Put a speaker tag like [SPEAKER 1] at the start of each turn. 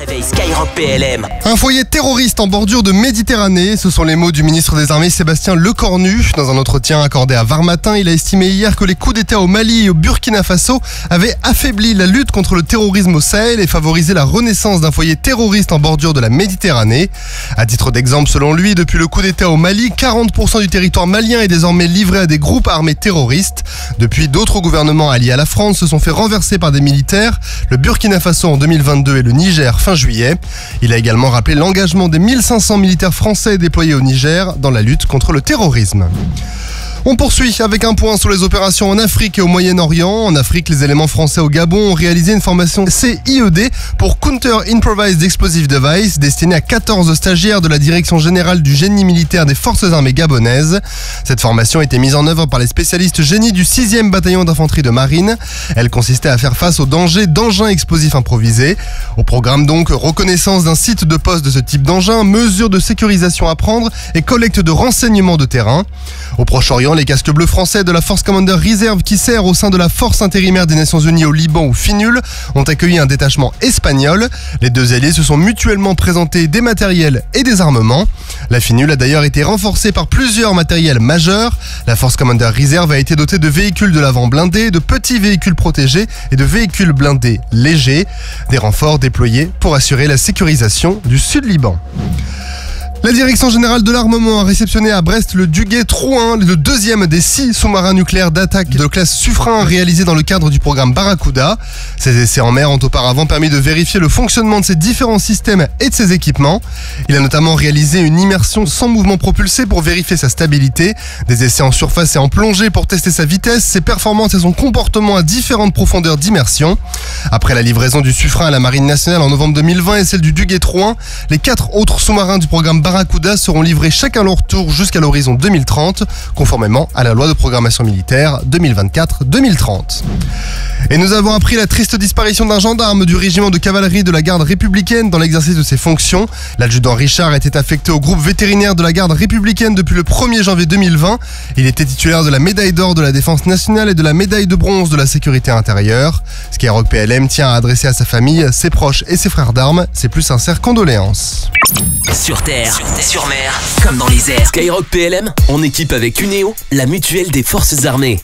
[SPEAKER 1] Réveil Skyrock PLM.
[SPEAKER 2] Un foyer terroriste en bordure de Méditerranée, ce sont les mots du ministre des Armées Sébastien Lecornu. Dans un entretien accordé à Var Matin, il a estimé hier que les coups d'État au Mali et au Burkina Faso avaient affaibli la lutte contre le terrorisme au Sahel et favorisé la renaissance d'un foyer terroriste en bordure de la Méditerranée. À titre d'exemple, selon lui, depuis le coup d'État au Mali, 40% du territoire malien est désormais livré à des groupes armés terroristes. Depuis, d'autres gouvernements alliés à la France se sont fait renverser par des militaires, le Burkina Faso en 2022 et le Niger fin juillet. Il a également rappelé l'engagement des 1500 militaires français déployés au Niger dans la lutte contre le terrorisme. On poursuit avec un point sur les opérations en Afrique et au Moyen-Orient. En Afrique, les éléments français au Gabon ont réalisé une formation CIED pour Counter Improvised Explosive Device destinée à 14 stagiaires de la Direction Générale du Génie Militaire des Forces Armées Gabonaises. Cette formation a été mise en œuvre par les spécialistes génie du 6e bataillon d'infanterie de marine. Elle consistait à faire face aux dangers d'engins explosifs improvisés. Au programme donc, reconnaissance d'un site de poste de ce type d'engin, mesures de sécurisation à prendre et collecte de renseignements de terrain. Au Proche-Orient, les casques bleus français de la Force Commander Reserve qui sert au sein de la Force intérimaire des Nations Unies au Liban ou FINUL ont accueilli un détachement espagnol. Les deux alliés se sont mutuellement présentés des matériels et des armements. La FINUL a d'ailleurs été renforcée par plusieurs matériels majeurs. La Force Commander Reserve a été dotée de véhicules de l'avant blindés, de petits véhicules protégés et de véhicules blindés légers. Des renforts déployés pour assurer la sécurisation du Sud-Liban. La Direction Générale de l'Armement a réceptionné à Brest le Duguay-Trouin, le deuxième des 6 sous-marins nucléaires d'attaque de classe Suffren réalisés dans le cadre du programme Barracuda. Ces essais en mer ont auparavant permis de vérifier le fonctionnement de ces différents systèmes et de ses équipements. Il a notamment réalisé une immersion sans mouvement propulsé pour vérifier sa stabilité, des essais en surface et en plongée pour tester sa vitesse, ses performances et son comportement à différentes profondeurs d'immersion. Après la livraison du Suffren à la Marine nationale en novembre 2020 et celle du Duguay-Trouin, les 4 autres sous-marins du programme Barracuda seront livrés chacun leur tour jusqu'à l'horizon 2030, conformément à la loi de programmation militaire 2024-2030. Et nous avons appris la triste disparition d'un gendarme du régiment de cavalerie de la garde républicaine dans l'exercice de ses fonctions. L'adjudant Richard était affecté au groupe vétérinaire de la garde républicaine depuis le 1er janvier 2020. Il était titulaire de la médaille d'or de la défense nationale et de la médaille de bronze de la sécurité intérieure. Skyrock PLM tient à adresser à sa famille, ses proches et ses frères d'armes ses plus sincères condoléances.
[SPEAKER 1] Sur terre, sur mer, comme dans les airs. Skyrock PLM, en équipe avec Cuneo, la mutuelle des forces armées.